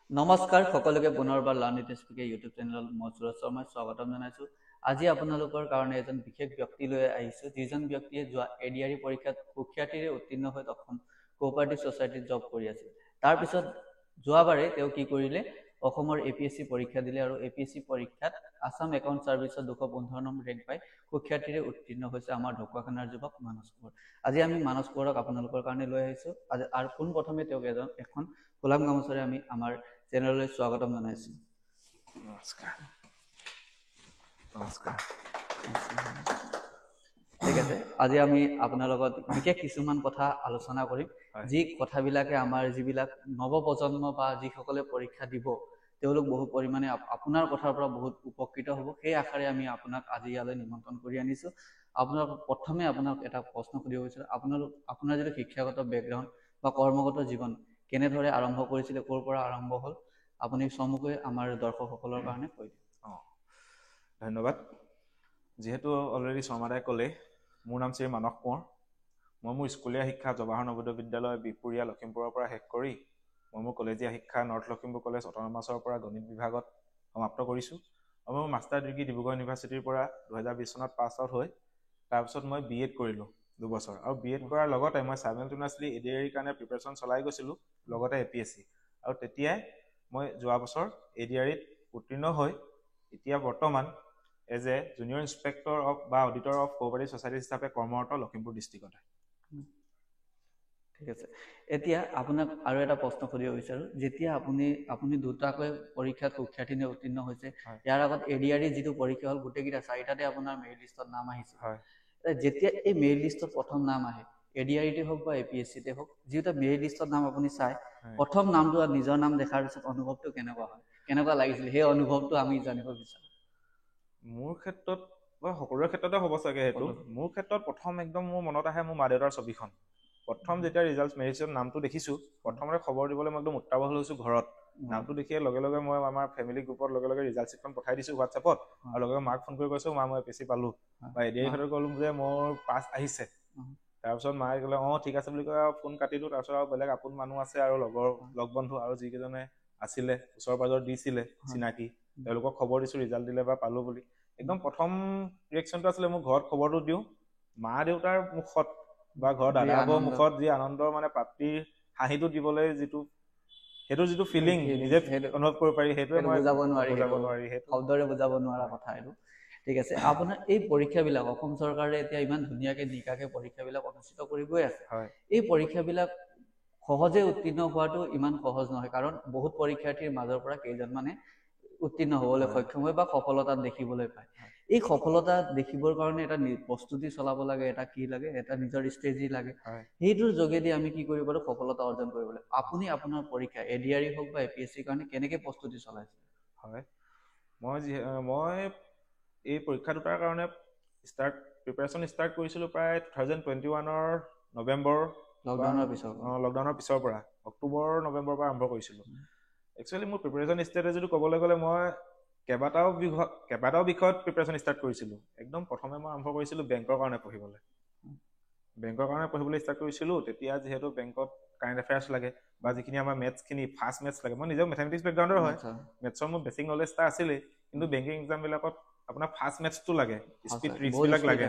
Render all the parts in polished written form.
নমস্কাৰ সকলোকে পুনৰবাৰ লাৰ্ণ ইট স্পীকে ইউটিউব চেনেলত মই সুৰজ শৰ্মাই স্বাগতম জনাইছোঁ। আজি আপোনালোকৰ কাৰণে এজন বিশেষ ব্যক্তি লৈ আহিছোঁ, যিজন ব্যক্তিয়ে যোৱা এডিআৰই পৰীক্ষাত সুখ্যাতিৰে উত্তীৰ্ণ হৈ অসম কোঅপাৰেটিভ ছ'চাইটিত জব কৰি আছিল। তাৰপিছত যোৱাবাৰে তেওঁ কি কৰিলে, অসমৰ APSC পৰীক্ষা দিলে আৰু APSC পৰীক্ষাত আছাম একাউণ্ট ছাৰ্ভিচত 215 নম্বৰ ৰেংক পাই সুখ্যাতিৰে উত্তীৰ্ণ হৈছে আমাৰ ঢকুৱাখানাৰ যুৱক মানস কোঁৱৰ। আজি আমি মানস কোঁৱৰক আপোনালোকৰ কাৰণে লৈ আহিছোঁ। আৰু পোনপ্ৰথমে তেওঁক এখন গোলাম গামোচাৰে আমি আমাৰ চেনেললৈ স্বাগতম জনাইছোঁ। নমস্কাৰ। নমস্কাৰ। ঠিক আছে, আজি আমি আপোনাৰ লগত বিশেষ কিছুমান কথা আলোচনা কৰিম, যি কথাবিলাকে আমাৰ যিবিলাক নৱপ্ৰজন্ম বা যিসকলে পৰীক্ষা দিব তেওঁলোক বহু পৰিমাণে আপোনাৰ কথাৰ পৰা বহুত উপকৃত হ'ব। সেই আশাৰে আমি আপোনাক আজি ইয়ালৈ নিমন্ত্ৰণ কৰি আনিছোঁ। প্ৰথমে আপোনাক এটা প্ৰশ্ন সুধিব বিচাৰোঁ, আপোনাৰ যিটো শিক্ষাগত বেকগ্ৰাউণ্ড বা কৰ্মগত জীৱন কেনেদৰে আৰম্ভ কৰিছিলে, ক'ৰ পৰা আৰম্ভ হ'ল, আপুনি চমুকৈ আমাৰ দৰ্শকসকলৰ কাৰণে কৈ দিয়ক। ধন্যবাদ। যিহেতু অলৰেডি শৰ্মাদাই ক'লে, মোৰ নাম শ্ৰী মানস কোঁৱৰ। মই মোৰ স্কুলীয়া শিক্ষা জৱাহৰ নৱোদয় বিদ্যালয় বিহপুৰীয়া লখিমপুৰৰ পৰা শেষ কৰি মই মোৰ কলেজীয়া শিক্ষা নৰ্থ লখিমপুৰ কলেজ অট'নমাছৰ পৰা গণিত বিভাগত সমাপ্ত কৰিছোঁ। আৰু মোৰ মাষ্টাৰ ডিগ্ৰী ডিব্ৰুগড় ইউনিভাৰ্চিটিৰ পৰা 2020 চনত পাছ আউট হৈ তাৰপিছত মই BEd কৰিলোঁ 2 বছৰ। আৰু BEd কৰাৰ লগতে মই ছাইমেলটেনিয়াছলি ADRIৰ কাৰণে প্ৰিপেৰেশ্যন চলাই গৈছিলোঁ, লগতে APSC। আৰু তেতিয়াই মই যোৱা বছৰ ADRIত উত্তীৰ্ণ হৈ এতিয়া বৰ্তমান এজ এ জুনিয়ৰ ইনস্পেক্টৰ বা অডিটৰ অফ কোঅপাৰেটিভ ছ'চাইটি হিচাপে কৰ্মৰত লখিমপুৰ ডিষ্ট্ৰিক্টতে। ঠিক আছে, এতিয়া আপোনাক আৰু এটা প্ৰশ্ন সুধিব বিচাৰোঁ। যেতিয়া আপুনি দুটাকৈ পৰীক্ষাত সুখ্যাতিৰে উত্তীৰ্ণ হৈছে, ইয়াৰ আগত ADRI যিটো পৰীক্ষা হ'ল গোটেইকেইটা 4টাতে আপোনাৰ মেৰিট লিষ্টত নাম আহিছে। যেতিয়া এই মেৰিট লিষ্টত প্ৰথম নাম আহে, ADRIতে হওক বা APSCতে হওক, যিহেতু মেৰিট লিষ্টত নাম আপুনি চাই প্ৰথম নামটো আৰু নিজৰ নাম দেখাৰ পিছত অনুভৱটো কেনেকুৱা হয়, কেনেকুৱা লাগিছিল, সেই অনুভৱটো আমি জানিব বিচাৰোঁ। মোৰ ক্ষেত্ৰত বা সকলোৰে ক্ষেত্ৰতে হ'ব চাগে সেইটো। মোৰ ক্ষেত্ৰত প্ৰথম একদম মোৰ মনত আহে মোৰ মা দেউতাৰ ছবিখন। প্ৰথম যেতিয়া ৰিজাল্ট মেৰিট লিষ্টত নামটো দেখিছোঁ, প্ৰথমতে খবৰ দিবলৈ মই একদম উত্তাৱল হৈছোঁ ঘৰত। নামটো দেখিয়ে লগে লগে মই আমাৰ ফেমিলি গ্ৰুপত লগে লগে ৰিজাল্ট শ্বীটখন পঠাই দিছোঁ হোৱাটছএপত, আৰু লগে লগে মাক ফোন কৰি কৈছোঁ, মা মই APSC পালোঁ, বা ADRI ক্ষেত্ৰত ক'লোঁ যে মোৰ পাছ আহিছে। তাৰপিছত মায়ে ক'লে ঠিক আছে বুলি কৈ ফোন কাটিলোঁ। তাৰপিছত আৰু বেলেগ আপোন মানুহ আছে আৰু লগ বন্ধু আৰু যিকেইজনে আছিলে ওচৰ পাজৰ দিছিলে চিনাকি, তেওঁলোকক খবৰ দিছোঁ ৰিজাল্ট দিলে বা পালোঁ বুলি। একদম প্ৰথম ৰিয়েকশ্যনটো আছিলে মোৰ ঘৰত খবৰটো দিওঁ, মা দেউতাৰ মুখত বা ঘৰৰ দাদাবোৰৰ মুখত যি আনন্দৰ মানে প্ৰাপ্তিৰ হাঁহিটো দিবলৈ সেইটো যিটো ফিলিং নিজে অনুভৱ কৰিব পাৰি, সেইটোৱে মই বুজাব নোৱাৰি, শব্দৰে বুজাব নোৱাৰা কথা এইটো। ঠিক আছে, আপোনাৰ এই পৰীক্ষাবিলাক অসম চৰকাৰে এতিয়া ইমান ধুনীয়াকে নিকাকে পৰীক্ষাবিলাক অনুষ্ঠিত কৰি গৈ আছে। এই পৰীক্ষাবিলাক সহজে উত্তীৰ্ণ হোৱাটো ইমান সহজ নহয়, কাৰণ বহুত পৰীক্ষাৰ্থীৰ মাজৰ পৰা কেইজনমানে উত্তীৰ্ণ হ'বলৈ সক্ষম হয় বা সফলতা দেখিবলৈ পায়। এই সফলতা দেখিবৰ কাৰণে এটা প্ৰস্তুতি চলাব লাগে, এটা কি লাগে, এটা নিজৰ ষ্ট্ৰেটেজি লাগে। সেইটোৰ যোগেদি আমি কি কৰিব পাৰোঁ, সফলতা অৰ্জন কৰিব লাগে। আপুনি আপোনাৰ পৰীক্ষা ADRI হওক বা APSCৰ কাৰণে কেনেকৈ প্ৰস্তুতি চলাইছে? হয়, মই এই পৰীক্ষা দুটাৰ কাৰণে প্ৰিপেৰেশ্যন ষ্টাৰ্ট কৰিছিলোঁ প্ৰায় 2021ৰ নৱেম্বৰ লকডাউনৰ পিছৰ পৰা, অক্টোবৰ নৱেম্বৰৰ পৰা আৰম্ভ কৰিছিলোঁ। একচুৱেলি মোৰ প্ৰিপেৰেশ্যন ষ্ট্ৰেটেজিটো ক'বলৈ গ'লে মই কেইবাটাও বিষয়ত প্ৰিপেৰেশ্যন ষ্টাৰ্ট কৰিছিলোঁ। একদম প্ৰথমে মই আৰম্ভ কৰিছিলোঁ বেংকৰ কাৰণে পঢ়িবলৈ ষ্টাৰ্ট কৰিছিলোঁ। তেতিয়া যিহেতু বেংকত কাৰেণ্ট এফেয়াৰ্ছ লাগে বা যিখিনি আমাৰ মেথছখিনি ফাৰ্ষ্ট মেথছ লাগে, মই নিজেও মেথমেটিক্স বেকগ্ৰাউণ্ডৰ হয়, মেথছৰ মোৰ বেছিক নলেজ এটা আছিলেই, কিন্তু বেংকিং এক্সামবিলাকত আপোনাৰ ফাৰ্ষ্ট মেথছটো লাগে, স্পীড ট্ৰিক্সবিলাক লাগে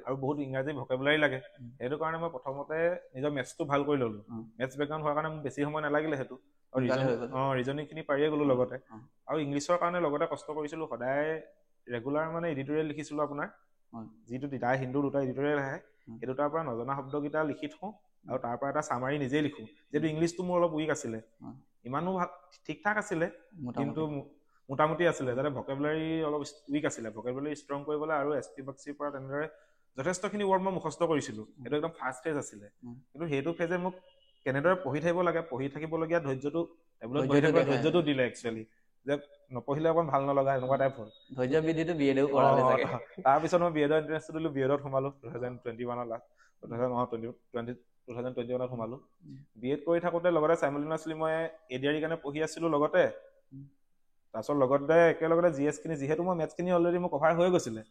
আৰু বহুত ইংৰাজী ভকেবুলাৰী লাগে। সেইটো কাৰণে মই প্ৰথমতে নিজৰ মেথছটো ভাল কৰি ল'লোঁ। মেথছ বেকগ্ৰাউণ্ড হোৱাৰ কাৰণে মোক বেছি সময় নালাগিলে সেইটো, আৰু ৰিজনিংখিনি পাৰিয়ে গ'লোঁ লগতে। আৰু ইংলিছৰ কাৰণে লগতে কষ্ট কৰিছিলোঁ, সদায় ৰেগুলাৰ মানে এডিটৰিয়েল লিখিছিলোঁ আপোনাৰ, যিটো হিন্দু দুটা এডিটৰিয়েল আহে, সেই দুটাৰ পৰা নজনা শব্দকেইটা লিখি থওঁ আৰু তাৰ পৰা এটা চামাৰি নিজেই লিখোঁ। যিহেতু ইংলিছটো মোৰ অলপ উইক আছিলে, ইমানো ঠিক ঠাক আছিলে কিন্তু মোটামুটি আছিলে, যাতে ভকেবুলাৰী অলপ উইক আছিলে। ভকেবুলাৰী ষ্ট্ৰং কৰিবলৈ আৰু SPBCৰ পৰা তেনেদৰে যথেষ্টখিনি ৱৰ্ড মই মুখস্থ কৰিছিলোঁ। সেইটো একদম ফাৰ্ষ্ট ফেজ আছিলে, কিন্তু সেইটো ফেজে মোক কেনেদৰে পঢ়ি থাকিবলগীয়া ধৈৰ্যটো দিলে একচুৱেলি, যে নপঢ়িলে অকণ ভাল নলগা এনেকুৱা টাইপ হ'ল। তাৰপিছত মই BEdৰ এণ্ট্ৰেঞ্চটো দিলোঁ, BEdত সোমালোঁ 2021ত সোমালোঁ। BEd কৰি থাকোঁতে লগতে ছাইমেলটেনিয়াছলি মই ADRIৰ কাৰণে পঢ়ি আছিলোঁ লগতে। তাৰপিছত লগতে একেলগতে GS খিনি, যিহেতু মই মেথছখিনি অলৰেডি মোৰ কভাৰ হৈ গৈছিলে,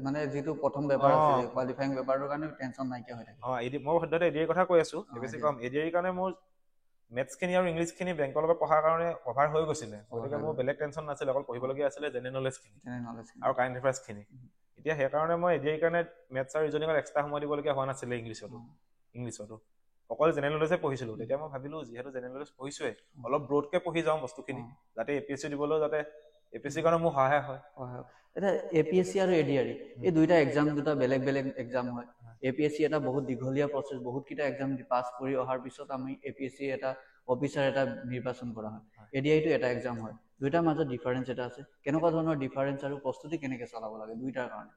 মানে যিটো প্ৰথম পেপাৰ আছিল কোৱালিফাইং পেপাৰৰ কাৰণে টেনচন নাইকিয়া হৈ থাকে। মই সদ্যহতে ADRIৰ কথা কৈ আছোঁ, APSC কম ADRIৰ কাৰণে মোৰ মেথছ খিনি আৰু ইংলিছ খিনি বেংকৰ লগত পঢ়াৰ কাৰণে কভাৰ হৈ গৈছিলে গতিকে মোৰ বেলেগ টেনচন নাছিলে অকল পঢ়িবলগীয়া আছিলে জেনেৰেল নলেজ খিনি আৰু কাৰেণ্ট এফেয়াৰ্ছ খিনি এতিয়া সেইকাৰণে মই এডিআইৰ কাৰণে মেথছ আৰু ৰিজনিঙত এক্সট্ৰা সময় দিবলগীয়া হোৱা নাছিলে ইংলিছতো অকল জেনেৰেল নলেজে পঢ়িছিলো তেতিয়া মই ভাবিলো যিহেতু জেনেৰেল নলেজ পঢ়িছোৱে অলপ ব্ৰডকে পঢ়ি যাওঁ বস্তুখিনি যাতে এপিএছচি দিবলৈও যাতে এপিএছচি কাৰণে মোৰ সহায় হয় এটা এপিএছচি আৰু এডিআৰই এই দুইটা এক্সাম দুটা বেলেগ বেলেগ এক্সাম হয় এপিএছচি এটা বহুত দীঘলীয়া প্ৰচেছ বহুত কিটা এক্সাম পাছ কৰি অহাৰ পিছত আমি এপিএছচি এটা অফিচাৰ এটা নিৰ্বাচন কৰা হয় এডিআইটো এটা এক্সাম হয় দুইটাৰ মাজত ডিফাৰেঞ্চ এটা আছে কেনেকুৱা ধৰণৰ ডিফাৰেঞ্চ আৰু প্ৰস্তুতি কেনেকে চলাব লাগে দুইটাৰ কাৰণে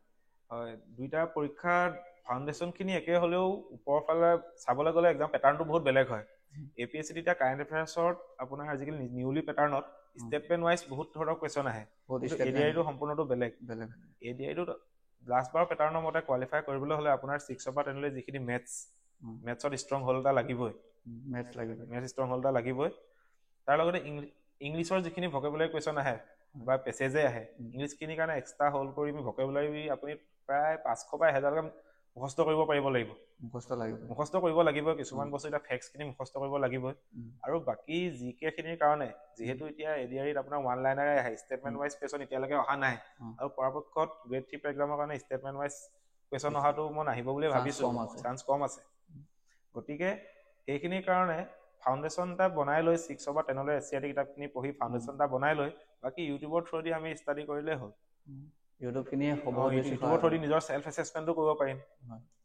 হয় দুইটা পৰীক্ষাৰ ফাউণ্ডেশ্যন খিনি একে হলেও ওপৰৰ ফালে চাবলৈ গ'লে এক্সাম পেটাৰ্ণটো বহুত বেলেগ হয় এপিএছচি এতিয়া কাৰেণ্ট এফেয়াৰ্ছত আপোনাৰ আজিকালি নিউলি পেটাৰ্ণত ষ্টেটমেণ্ট ৱাইজ বহুত ধৰণৰ কুৱেশ্যন আহে এডিআইটো সম্পূৰ্ণটো বেলেগ এডিআইটো লাষ্ট বাৰ পেটাৰ্ণৰ মতে কোৱালিফাই কৰিবলৈ হ'লে আপোনাৰ 6 পৰা 10 লৈ যিখিনি মেথছত ষ্ট্ৰং হল এটা লাগিবই মেথছ ষ্ট্ৰং হল এটা লাগিবই তাৰ লগতে ইংলিছৰ যিখিনি ভকেবুলাৰী কুৱেশ্যন আহে বা পেছেজে আহে ইংলিছখিনিৰ কাৰণে এক্সট্ৰা হল কৰি ভকেবুলাৰী আপুনি প্ৰায় 500 পৰা 1000 লৈকে মুখস্থ কৰিব পাৰিব লাগিব মুখস্থ কৰিব লাগিব কিছুমান বস্তু এটা ফেক্টছখিনি মুখস্থ কৰিব লাগিবই আৰু বাকী জিকে খিনিৰ কাৰণে যিহেতু এতিয়া এডিআৰিত আপোনাৰ ওৱান লাইনাৰে আহে ষ্টেটমেণ্ট ৱাইজ কুৱেশ্যন এতিয়ালৈকে অহা নাই আৰু পৰাপক্ষত গ্ৰেড 3 এক্সামৰ কাৰণে ষ্টেটমেণ্ট ৱাইজ কুৱেশ্যন অহাটো মই নাহিব বুলি ভাবিছো চান্স কম আছে গতিকে সেইখিনিৰ কাৰণে ফাউণ্ডেশ্যন এটা বনাই লৈ 6 বা 10 লৈ এছচিআৰটি কিতাপখিনি পঢ়ি ফাউণ্ডেশ্যন এটা বনাই লৈ বাকি ইউটিউবৰ থ্ৰুদি আমি ষ্টাডি কৰিলেই হ'ল ইউটিউবৰ থ্ৰুদি নিজৰ সেলফ এছেছমেণ্টটো কৰিব পাৰিম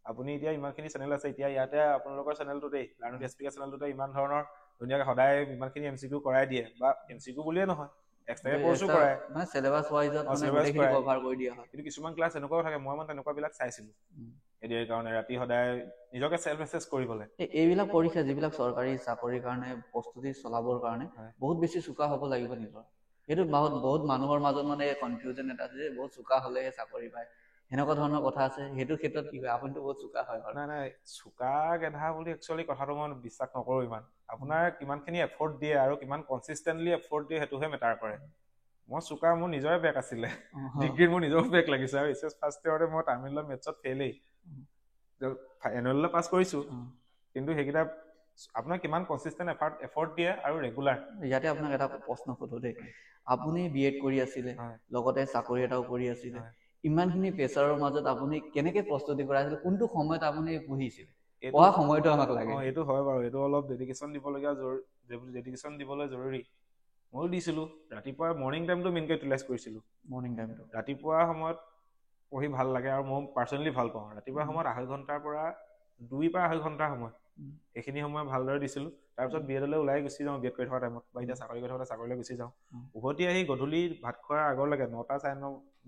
আপুনি এতিয়া ইমানখিনি চেনেল আছে এতিয়া ইয়াতে আপোনালোকৰ চেনেলটোতেই লাৰ্ণ উইথ এছপিকে চেনেলটোতে ইমান ধৰণৰ ধুনীয়াকৈ সদায় ইমানখিনি এমচিকিউ কৰাই দিয়ে বা এমচিকিউ বুলিয়ে নহয় এক্সট্ৰা কোৰ্সো কৰাই মানে সিলেবাস ওয়াইজত মানে গোটেইখিনি কভাৰ কৰি দিয়া হয় কিন্তু কিছুমান ক্লাছ এনেকুৱাও থাকে মই তেনেকুৱা বিলাক চাইছিলো এডিআইৰ কাৰণে ৰাতি সদায় নিজকে সেলফ এছেছ কৰিবলৈ এইবিলাক পৰীক্ষা যিবিলাক চৰকাৰী চাকৰিৰ কাৰণে প্ৰস্তুতি চলাবৰ কাৰণে বহুত বেছি চোকা হ'ব লাগিব নিজৰ সেইটো বহুত মানুহৰ মাজত মানে কনফিউজন এটা আছে যে বহুত চোকা হলেহে চাকৰি পায় এনেকুৱা ধৰণৰ কথা আছে সেইটো ক্ষেত্ৰত কি হয় আপুনিতো বহুত চোকা হয় নাই চোকা গেধা বুলি একচুৱেলি কথাটো মই বিশ্বাস নকৰো ইমান আপোনাৰ কিমানখিনি এফৰ্ট দিয়ে আৰু কিমান কনচিষ্টেণ্টলি এফৰ্ট দিয়ে সেইটোহে মেটাৰ কৰে মই চোকা মোৰ নিজৰে বেক আছিলে ডিগ্ৰীৰ মোৰ নিজৰো বেক লাগিছে আৰু এছএছ ফাৰ্ষ্ট ইয়াৰতে মই তামিলৰ মেথছত ফেইলেই এনুৱেললৈ পাছ কৰিছো কিন্তু সেইকেইটা আপোনাৰ কিমান কনচিষ্টেণ্ট এফৰ্ট দিয়ে আৰু ৰেগুলাৰ ইয়াতে আপোনাক এটা প্ৰশ্ন সোধো দেই আপুনি বিএড কৰি আছিলে লগতে চাকৰি এটাও কৰি আছিলে ইমানখিনি প্ৰেছাৰৰ মাজত আপুনি কেনেকে প্ৰস্তুতি কৰাইছিল কোনটো সময়ত আপুনি পঢ়িছিল পঢ়া সময়টো আমাক লাগে এইটো হয় বাৰু এইটো অলপ ডেডিকেশ্যন দিবলৈ জৰুৰী ময়ো দিছিলো ৰাতিপুৱা মৰ্ণিং টাইমটো মেইনকে ইউটিলাইজ কৰিছিলো ৰাতিপুৱা সময়ত পঢ়ি ভাল লাগে আৰু মই পাৰ্চনেলি ভাল পাওঁ ৰাতিপুৱা সময়ত 2.5 ঘণ্টাৰ পৰা 2 পৰা 2.5 ঘণ্টা সময় এইখিনি সময় ভালদৰে দিছিলো তাৰপিছত বিএডলৈ ওলাই গুচি যাওঁ বিএড কৰি থকা টাইমত বা এতিয়া চাকৰি কৰি থকা চাকৰিলৈ গুচি যাওঁ উভতি আহি গধূলি ভাত খোৱাৰ আগলৈকে 9টা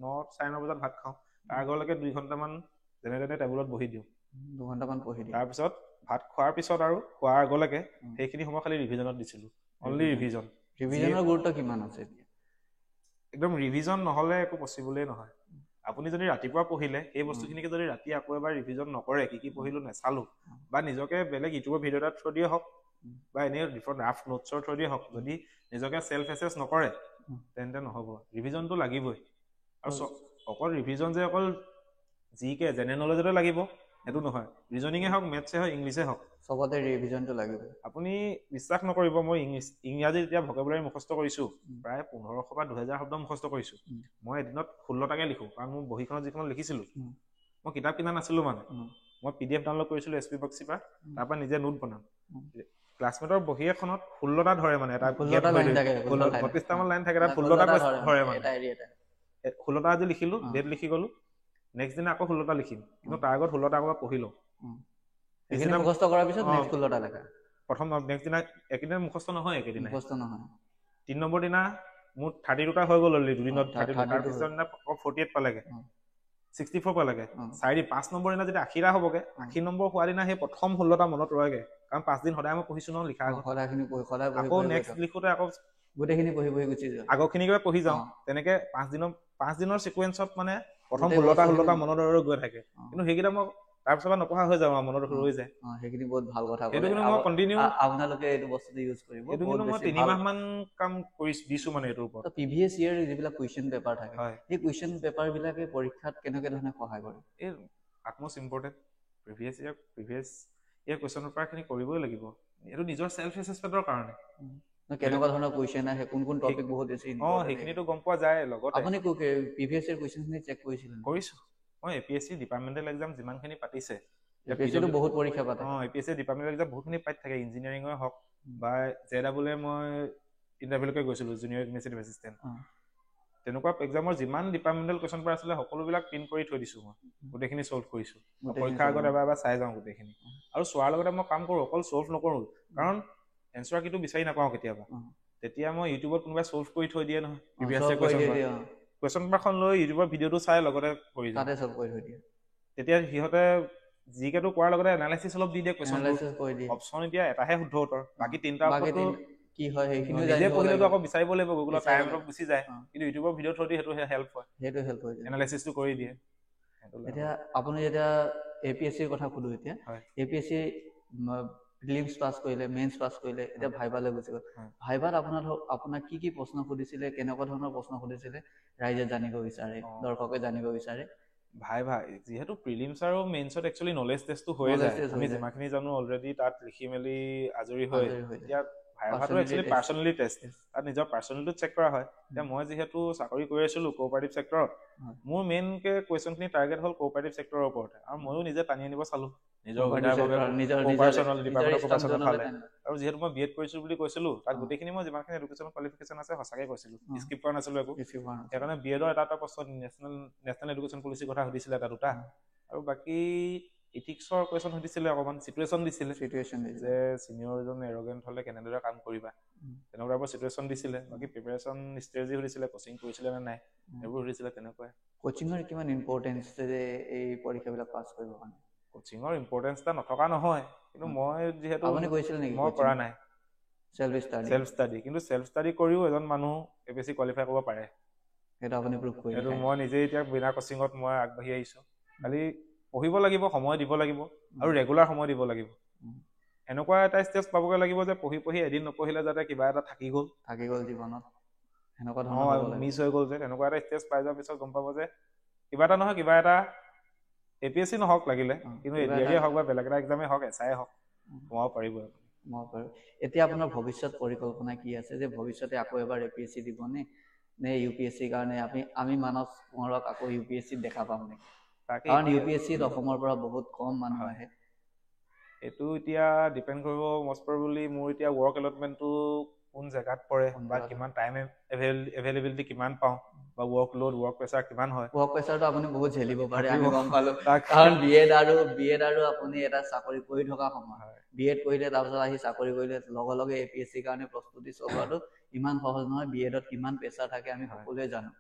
9:30 বজাত ভাত খাওঁ তাৰ আগলৈকে 2 ঘণ্টামান যেনে তেনে টেবুলত বহি দিওঁ 2 ঘণ্টামান পঢ়ি দিওঁ তাৰপিছত ভাত খোৱাৰ পিছত আৰু খোৱাৰ আগলৈকে সেইখিনি সময় খালি ৰিভিজনত দিছিলো অনলি ৰিভিজনৰ গুৰুত্ব কিমান আছে একদম ৰিভিজন নহলে একো পচিবলেই নহয় আপুনি যদি ৰাতিপুৱা পঢ়িলে এই বস্তুখিনিকে যদি ৰাতি আকৌ এবাৰ ৰিভিজন নকৰে কি পঢ়িলো নেচালো বা নিজকে বেলেগ ইউটিউবৰ ভিডিঅ' এটা থ্ৰু দিয়ে হওক বা এনেই ডিফাৰেণ্ট ৰাফ নোটছৰ থ্ৰু দিয়ে হওক যদি নিজকে সেলফ এছেছ নকৰে তেন্তে নহব ৰিভিজনটো লাগিবই আৰু অকল ৰিভিজন যে অকল জিকে জেনেৰেল নলেজতে লাগিব সেইটো নহয় ৰিজনিঙে হওক মেথছে হওক ইংলিছে হওক সবতে ৰিভিজনটো লাগিব আপুনি বিশ্বাস নকৰিব মই ইংৰাজী যেতিয়া ভকেবুলাৰী মুখস্থ কৰিছো প্ৰায় 1500 বা 2000 শব্দ মুখস্থ কৰিছো মই এদিনত 16টাকে লিখো কাৰণ মোৰ বহিখনত যিখন লিখিছিলো মই কিতাপ কিনা নাছিলো মানে মই পিডিএফ ডাউনলোড কৰিছিলো এছপি বক্সি পৰা তাৰ পৰা নিজে নোট বনাম ক্লাছমেটৰ বহি এখনত 16টা ধৰে মানে এটা 16টা লাইন থাকে 32টা মান লাইন থাকে তাত 16টা ধৰে মানে 16টা আজি লিখিলো ডেট লিখি গলো নেক্সট দিনা আকৌ 16টা লিখিম কিন্তু তাৰ আগত 16টা আকৌ পঢ়িলো এদিন মুখস্থ কৰাৰ পিছত নেক্সট 16টা লেখা প্ৰথম নেক্সট দিনা একেদিন মুখস্থ নহয় একেদিন মুখস্থ নহয় 3 নম্বৰ দিনা মোৰ 32টা হৈ গ'ল অলৰেডি দুদিনত 32 তাৰ পিছত দিনা 48 পালেগে 64 পালেগে 5 নম্বৰ দিনা যেতিয়া 80টা হ'বগে 80 নম্বৰ হোৱা দিনা সেই প্ৰথম 16টা মনত ৰয়গে কাৰণ 5 দিন সদায় মই পঢ়িছো ন লিখা সদায়খিনি পঢ়ি সদায় আকৌ নেক্সট লিখোতে আকৌ গোটেইখিনি পঢ়ি গুচি যাওঁ আগৰখিনিকে পঢ়ি যাওঁ তেনেকে 5 দিনৰ সিকুৱেন্সত মানে প্ৰথম 16টা মনত গৈ থাকে কিন্তু সেইকেইটা মই তাৰপিছত নপঢ়া হৈ যাওঁ মনত ৰৈ যায় সেইখিনি বহুত ভাল কথা এইটো কিন্তু মই কন্টিনিউ আপোনালোকে এইটো বস্তুটো ইউজ কৰিব এইটো কিন্তু মই 3 মাহ মান কাম কৰি দিছো মানে এইটোৰ ওপৰত প্ৰিভিয়াছ ইয়াৰ যিবিলাক কুৱেশ্যন পেপাৰ থাকে এই কুৱেশ্যন পেপাৰ বিলাকে পৰীক্ষাত কেনেকৈ ধৰণে সহায় কৰে এই utmost important previous year question পেপাৰখিনি কৰিবই লাগিব এইটো নিজৰ সেলফ এসেসমেন্টৰ কাৰণে কেনেকুৱা ধৰণৰ কোৱেশ্চন আহে কোন টপিক বহুত বেছি সেইখিনিতো গম পোৱা যায় লগতে আপুনি প্ৰিভিয়াছ ইয়াৰ কোৱেশ্চনখিনি চেক কৰিছিল কৰিছো মই এপিএসসি ডিপাৰ্টমেন্টাল এক্সাম যিমানখিনি পাতিছে এপিএসসিটো বহুত পৰীক্ষা পাতে এপিএসসি ডিপাৰ্টমেন্টাল এক্সাম বহুতখিনি পাতি থাকে ইঞ্জিনিয়াৰিঙৰ হওক বা জেডাবলে মই ইন্টাৰভিউলৈকে গৈছিলো জুনিয়ৰ এডমিনিষ্ট্ৰেটিভ এছিষ্টেণ্ট তেনেকুৱা এক্সামৰ যিমান ডিপাৰ্টমেন্টাল কোৱেশ্চন পেপাৰ আছিলে সকলোবিলাক প্ৰিন্ট কৰি থৈ দিছো মই গোটেইখিনি সলভ কৰিছো পৰীক্ষাৰ আগত এবাৰ চাই যাওঁ গোটেইখিনি আৰু চোৱাৰ লগতে মই কাম কৰো অকল সলভ নকৰো কাৰণ এনসাৰ কিটো বিচাৰি নাপাওঁ কেতিয়াবা তেতিয়া মই ইউটিউবত কোনোবাই সলভ কৰি থৈ দিয়ে নহয় প্ৰিভিয়াছ কোৱেশ্চন পেপাৰখন লৈ ইউটিউবৰ ভিডিঅ'টো চাই লগতে কৰি যাওঁ তাতে সলভ কৰি থৈ দিয়ে তেতিয়া সিহঁতে জিকেটো কৰাৰ লগতে এনালাইসিস অলপ দি দিয়ে কোৱেশ্চন অপচন এতিয়া এটাহে শুদ্ধ উত্তৰ বাকি তিনটা উত্তৰটো কি হয় সেইখিনি নিজে পঢ়িলেতো আকৌ বিচাৰিব লাগিব গুগলত টাইম অলপ গুচি যায় কিন্তু ইউটিউবৰ ভিডিঅ' থৈ দিয়ে সেইটো হেল্প হয় এনালাইসিসটো কৰি দিয়ে এতিয়া আপুনি এতিয়া এপিএসসিৰ কথা ক'লো এতিয়া এপিএসসি প্ৰিলিমছ পাছ কৰিলে মেইনছ পাছ কৰিলে এতিয়া ভাইভালৈ গুচি গ'ল ভাইভাত আপোনাক কি প্ৰশ্ন সুধিছিলে কেনেকুৱা ধৰণৰ প্ৰশ্ন সুধিছিলে ৰাইজে জানিব বিচাৰে দৰ্শকে জানিব বিচাৰে ভাইভা যিহেতু প্ৰিলিমছ আৰু মেইনছত একচুৱেলি নলেজ টেষ্টটো হৈ যায় আমি যিমানখিনি জানো অলৰেডি তাত লিখি মেলি আজৰি হয় এতিয়া ভাইভাটো একচুৱেলি পাৰ্চনেলি টেষ্ট তাত নিজৰ পাৰ্চনেলিটো চেক কৰা হয় এতিয়া মই যিহেতু চাকৰি কৰি আছিলো কোঅপাৰেটিভ সেক্টৰত মোৰ মেইনকে কোৱেশ্চনখিনি টাৰ্গেট হ'ল কোঅপাৰেটিভ সেক্টৰৰ ওপৰতে আৰু ময়ো নিজে টানি আনিব চালো নিজৰ পাৰ্চনেল ডিপাৰ্টমেণ্টৰ ফালে আৰু যিহেতু মই বিএড কৰিছিলো বুলি কৈছিলো তাত গোটেইখিনি মই যিমানখিনি এডুকেশ্যন কোৱালিফিকেশ্যন আছে সঁচাকৈ কৈছিলো স্কিপ কৰা নাছিলো একো সেইকাৰণে বিএডৰ এটা প্ৰশ্ন নেশ্যনেল এডুকেশ্যন পলিচিৰ কথা সুধিছিলে এটা দুটা আৰু বাকী ইথিক্সৰ কোৱেশ্চন সুধিছিলে অকমান সিচুৱেশ্যন দিছিলে যে সিনিয়ৰজন এৰগেন্ট হলে কেনেদৰে কাম কৰিবা তেনেকুৱা পৰা সিচুৱেশ্যন দিছিলে বাকি প্ৰিপাৰেচন ষ্ট্ৰেটেজি সুধিছিলে কোচিং কৰিছিলে নে নাই এইবোৰ সুধিছিলে তেনেকুৱা কোচিঙৰ কিমান ইম্পৰ্টেন্স যে এই পৰীক্ষাবিলাক পাছ কৰিবৰ কাৰণে কোচিঙৰ ইম্পৰ্টেন্স এটা নথকা নহয় কিন্তু মই যিহেতু আপুনি কৈছিল নেকি মই কৰা নাই সেল্ফ ষ্টাডি কিন্তু সেল্ফ ষ্টাডি কৰিও এজন মানুহ এপিএসসি কোৱালিফাই কৰিব পাৰে এটা আপুনি প্ৰুভ কৰিলে এইটো মই নিজে এতিয়া বিনা কোচিঙত মই আগবাঢ়ি আহিছো খালি পঢ়িব লাগিব সময় দিব লাগিব আৰু ৰেগুলাৰ সময় দিব লাগিব এনেকুৱা এটা ষ্টেজ পাবগৈ লাগিব যে পঢ়ি এদিন নপঢ়িলে যাতে কিবা এটা থাকি গ'ল জীৱনত এনেকুৱা ধৰণৰ মিছ হৈ গ'ল যে এনেকুৱা এটা ষ্টেজ পাই যোৱাৰ পিছত গম পাব যে কিবা এটা নহয় কিবা এটা এপিএসসি নহওক লাগিলে কিন্তু এডিআৰই হওক বা বেলেগ এটা এক্সামে হওক এছআই হওক সোমাব পাৰিব এতিয়া আপোনাৰ ভৱিষ্যত পৰিকল্পনা কি আছে যে ভৱিষ্যতে আকৌ এবাৰ এপিএসসি দিব নে ইউপিএসসিৰ কাৰণে আমি মানৱ কুঁৱৰক আকৌ ইউপিএসসিত দেখা পাম নেকি কাৰণ ইউপিএসসিত অসমৰ পৰা বহুত কম মানুহ আহে এইটো এতিয়া ডিপেণ্ড কৰিব মষ্ট প্ৰবেবলি মোৰ এতিয়া ৱৰ্ক এলটমেণ্টটো কোন জেগাত পৰে বা কিমান টাইম এভেইলেবিলিটি কিমান পাওঁ বা ৱৰ্ক প্ৰেছাৰ কিমান হয় ৱৰ্ক প্ৰেছাৰটো আপুনি বহুত ঝেলিব পাৰে আমি গম পালো কাৰণ বিএড আৰু আপুনি এটা চাকৰি কৰি থকা সময় বিএড কৰিলে তাৰপিছত আহি চাকৰি কৰিলে লগে এপিএসসিৰ কাৰণে প্ৰস্তুতি চলোৱাটো ইমান সহজ নহয় বিএডত কিমান প্ৰেছাৰ থাকে আমি সকলোৱে জানো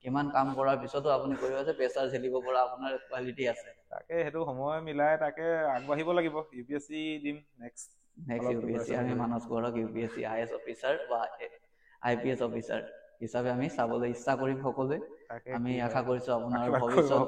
কিমান কাম কৰাৰ পিছতো আপুনি কৰিব আছে প্ৰেছাৰ ঝেলিব পৰা আপোনাৰ কোৱালিটি আছে তাকে সেইটো সময় মিলাই তাকে আগবাঢ়িব লাগিব ইউপিএসসি দিম নেক্সট ইউপিএসসি আমি মানস কুঁৱৰক ইউপিএসসি আইএছ অফিচাৰ বা আইপিএছ অফিচাৰ হিচাপে আমি চাবলৈ ইচ্ছা কৰিম সকলোৱে আমি আশা কৰিছো আপোনাৰ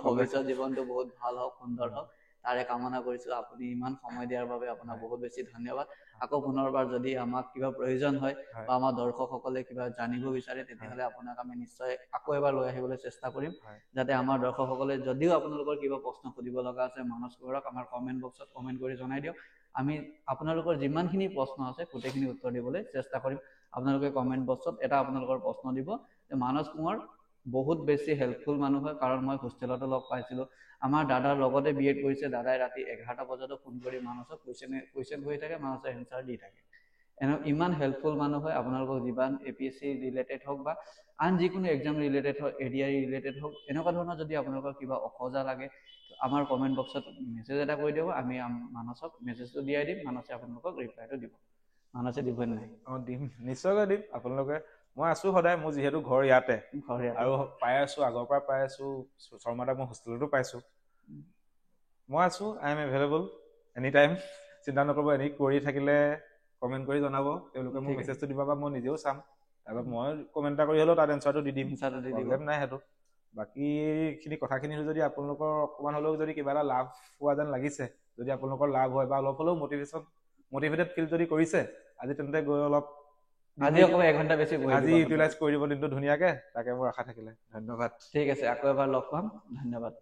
ভৱিষ্যত জীৱনটো বহুত ভাল হওক সুন্দৰ হওক তাৰে কামনা কৰিছো আপুনি ইমান সময় দিয়াৰ বাবে আপোনাক বহুত বেছি ধন্যবাদ আকৌ পুনৰবাৰ যদি আমাক কিবা প্ৰয়োজন হয় বা আমাৰ দৰ্শকসকলে কিবা জানিব বিচাৰে তেতিয়াহ'লে আপোনাক আমি নিশ্চয় আকৌ এবাৰ লৈ আহিবলৈ চেষ্টা কৰিম যাতে আমাৰ দৰ্শকসকলে যদিও আপোনালোকৰ কিবা প্ৰশ্ন সুধিব লগা আছে মানস কুঁৱৰক আমাৰ কমেণ্ট বক্সত কমেণ্ট কৰি জনাই দিয়ক আমি আপোনালোকৰ যিমানখিনি প্ৰশ্ন আছে গোটেইখিনি উত্তৰ দিবলৈ চেষ্টা কৰিম আপোনালোকে কমেণ্ট বক্সত এটা আপোনালোকৰ প্ৰশ্ন দিব যে মানস কুঁৱৰ বহুত বেছি হেল্পফুল মানুহ হয় কাৰণ মই হোষ্টেলতো লগ পাইছিলো আমাৰ দাদাৰ লগতে বিএড কৰিছে দাদাই ৰাতি 11টা বজাতো ফোন কৰি মানসক কুৱেশ্যন কৰি থাকে মানসে এনসাৰ দি থাকে ইমান হেল্পফুল মানুহ হয় আপোনালোকক যিমান এপিএসসি ৰিলেটেড হওক বা আন যিকোনো এক্সাম ৰিলেটেড হওক এডিআই ৰিলেটেড হওক এনেকুৱা ধৰণৰ যদি আপোনালোকৰ কিবা অসজা লাগে আমাৰ কমেণ্ট বক্সত মেছেজ এটা কৰি দিব আমি মানসক মেছেজটো দিয়াই দিম মানসে আপোনালোকক ৰিপ্লাইটো দিব মানসে দিব নাই দিম নিশ্চয়কৈ দিম আপোনালোকে মই আছো সদায় মোৰ যিহেতু ঘৰ ইয়াতে আৰু পাই আছো আগৰ পৰা পাই আছো শৰ্মাদাক মই হোষ্টেলতো পাইছো মই আছো I am available any time চিন্তা নকৰিব এনি কৰি থাকিলে কমেণ্ট কৰি জনাব তেওঁলোকে মোক মেছেজটো দিব বা মই নিজেও চাম তাৰপৰা মই কমেণ্ট এটা কৰি হ'লেও তাত এনচাৰটো দি দিম প্ৰব্লেম নাই সেইটো বাকীখিনি কথাখিনি যদি আপোনালোকৰ অকণমান হ'লেও যদি কিবা এটা লাভ পোৱা যেন লাগিছে যদি আপোনালোকৰ লাভ হয় বা অলপ হ'লেও মটিভেটেড ফিল যদি কৰিছে আজি তেন্তে গৈ অলপ আজি অকমান 1 ঘণ্টা বেছি আজি ইউটিলাইজ কৰি দিব দিনটো ধুনীয়াকে তাকে মোৰ আশা থাকিলে ধন্যবাদ ঠিক আছে আকৌ এবাৰ লগ পাম ধন্যবাদ